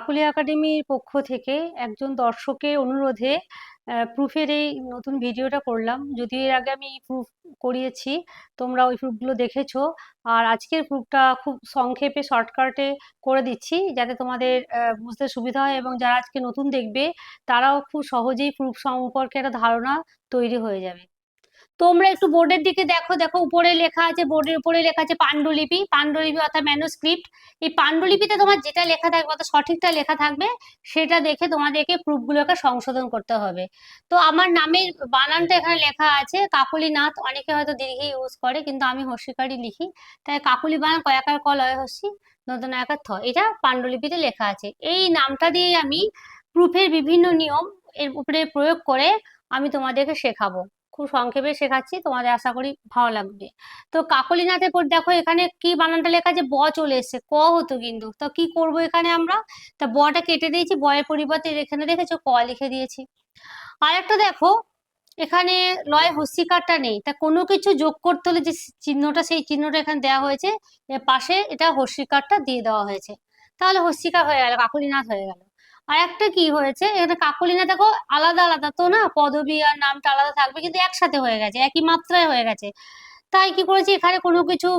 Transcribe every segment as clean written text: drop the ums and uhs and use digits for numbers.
কাকলি একাডেমির পক্ষ থেকে একজন দর্শকের অনুরোধে প্রুফের এই নতুন ভিডিওটা করলাম। যদিও এর আগে আমি প্রুফ করিয়েছি, তোমরা ওই প্রুফগুলো দেখেছো। আর আজকের প্রুফটা খুব সংক্ষেপে শর্টকাটে করে দিচ্ছি যাতে তোমাদের বুঝতে সুবিধা হয়, এবং যারা আজকে নতুন দেখবে তারাও খুব সহজেই প্রুফ সম্পর্কে একটা ধারণা তৈরি হয়ে যাবে। তোমরা একটু বোর্ডের দিকে দেখো, দেখো উপরে লেখা আছে, বোর্ডের উপরে লেখা আছে পাণ্ডুলিপি। পাণ্ডুলিপি অর্থাৎ ম্যানুস্ক্রিপ্ট। এই পাণ্ডুলিপিতে তোমার যেটা লেখা থাকবে অর্থাৎ সঠিকটা লেখা থাকবে, সেটা দেখে তোমাদেরকে প্রুফগুলোকে সংশোধন করতে হবে। তো আমার নামের বানানটা এখানে লেখা আছে কাকলিনাথ। অনেকে হয়তো দীর্ঘ ইউজ করে, কিন্তু আমি হর্ষিকারই লিখি, তাই কাকলি বানান কয়াকার ক লয় হর্ষি নতুন একার থ, এটা পাণ্ডুলিপিতে লেখা আছে। এই নামটা দিয়ে আমি প্রুফের বিভিন্ন নিয়ম এর উপরে প্রয়োগ করে আমি তোমাদেরকে শেখাবো। খুব সংক্ষেপে শেখাচ্ছি, তোমাদের আশা করি ভালো লাগবে। তো কাকলিনাথের পর দেখো এখানে কি বানানটা লেখা আছে, ব চলে এসছে, ক হতো কিন্তু। তো কি করব এখানে আমরা, তা বটা কেটে দিয়েছি, বয়ের পরিবর্তে এখানে দেখেছো ক লিখে দিয়েছি। আর একটা দেখো এখানে লয় হস্যিকারটা নেই, তা কোনো কিছু যোগ করতে হলে যে চিহ্নটা, সেই চিহ্নটা এখানে দেওয়া হয়েছে, এর পাশে এটা হস্যিকারটা দিয়ে দেওয়া হয়েছে, তাহলে হস্যিকার হয়ে গেল, কাকলিনাথ হয়ে গেল। আর একটা কি হয়েছে এখানে কাকলিনাথ দেখো আলাদা আলাদা তো না, পদবী আর নামটা আলাদা থাকবে, কিন্তু একসাথে হয়ে গেছে, একই মাত্রায় হয়ে গেছে। তাই কি করেছি এখানে কোনো কিছু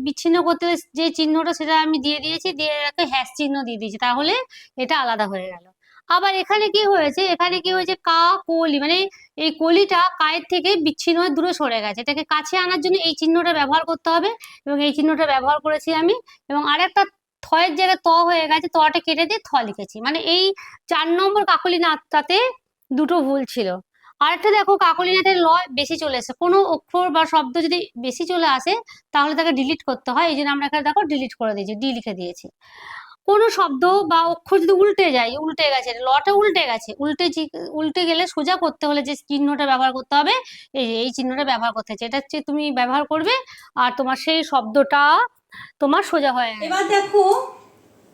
বিচ্ছিন্ন করতে হলে যে চিহ্নটা সেটা আমি দিয়ে দিয়েছি, দিয়ে একটা হ্যাশ চিহ্ন দিয়ে দিয়েছি, তাহলে এটা আলাদা হয়ে গেল। আবার এখানে কি হয়েছে, এখানে কি হয়েছে কা কলি, মানে এই কলিটা কায়ের থেকে বিচ্ছিন্ন হয়ে দূরে সরে গেছে, এটাকে কাছে আনার জন্য এই চিহ্নটা ব্যবহার করতে হবে, এবং এই চিহ্নটা ব্যবহার করেছি আমি। এবং আরেকটা থয়ের জায়গায় ত হয়ে গেছে, তটা কেটে দিয়ে থ লিখেছি, মানে এই 4 নম্বর কাকলিনাথটাতে দুটো ভুল ছিল। আরেকটা দেখো কাকলিনাথের ল বেশি চলে এসেছে, কোনো অক্ষর বা শব্দ যদি বেশি চলে আসে তাহলে তাকে ডিলিট করতে হয়, এই জন্য আমরা এখানে দেখো ডিলিট করে দিয়েছি, ডি লিখে দিয়েছি। কোনো শব্দ বা অক্ষর যদি উল্টে যায়, উল্টে গেছে, লটা উল্টে গেছে, উল্টে গেলে সোজা করতে হলে যে চিহ্নটা ব্যবহার করতে হবে, এই যে এই চিহ্নটা ব্যবহার করতে হচ্ছে, এটা হচ্ছে তুমি ব্যবহার করবে, আর তোমার সেই শব্দটা তোমার সোজা হয়ে যাবে। এবার দেখো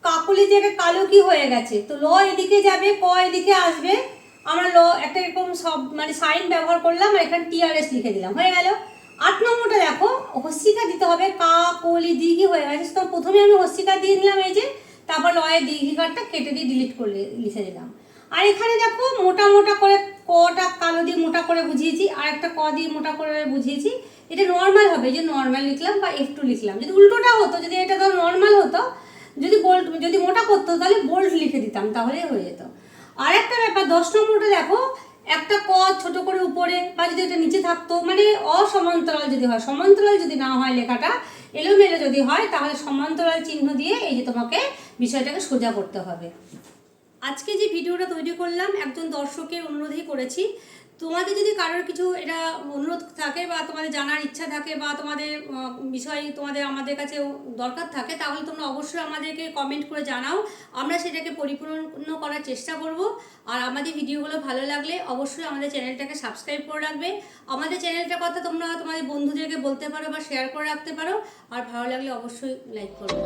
কাকলি জায়গায় কালো কি হয়ে গেছে, তো ল এদিকে যাবে, ক এদিকে আসবে। আমরা ল একটা এরকম সব মানে সাইন ব্যবহার করলাম, আর এখানে টিআরএস লিখে দিলাম, হয়ে গেল। 8 নম্বরটা দেখো হস্যিকা দিতে হবে, কা কলি দীর্ঘি হয়ে গেছে, তো প্রথমে আমি হস্যিকা দিয়ে নিলাম এই যে, তারপর লয়ের দীর্ঘিকারটা কেটে দিয়ে ডিলিট করে লিখে দিলাম। আর এখানে দেখো মোটা মোটা করে কটা কালো দিয়ে মোটা করে বুঝিয়েছি, আর একটা ক দিয়ে মোটা করে বুঝিয়েছি। এটা নর্মাল হবে, যে নর্মাল লিখলাম বা F2 লিখলাম। যদি উল্টোটা হতো, যদি এটা ধর নর্মাল হতো, যদি বোল্ড যদি মোটা করতো তাহলে বোল্ড লিখে দিতাম, তাহলেই হয়ে যেত। আর একটা ব্যাপার 10 নম্বরটা দেখো, একটা ক ছোট করে উপরে, বা যদি এটা নিচে থাকতো, মানে অসমান্তরাল যদি হয়, সমান্তরাল যদি না হয়, লেখাটা এলোমেলো যদি হয়, তাহলে সমান্তরাল চিহ্ন দিয়ে এই যে তোমাকে বিষয়টাকে সোজা করতে হবে। আজকে যে ভিডিওটা তৈরি করলাম একজন দর্শকের অনুরোধেই করেছি। তোমাদের যদি কারোর কিছু এটা অনুরোধ থাকে, বা তোমাদের জানার ইচ্ছা থাকে, বা তোমাদের বিষয় তোমাদের আমাদের কাছে দরকার থাকে, তাহলে তোমরা অবশ্যই আমাদেরকে কমেন্ট করে জানাও, আমরা সেটাকে পরিপূর্ণ করার চেষ্টা করব। আর আমাদের ভিডিওগুলো ভালো লাগলে অবশ্যই আমাদের চ্যানেলটাকে সাবস্ক্রাইব করে রাখবে। আমাদের চ্যানেলটার কথা তোমরা তোমাদের বন্ধুদেরকে বলতে পারো বা শেয়ার করে রাখতে পারো, আর ভালো লাগলে অবশ্যই লাইক করবে।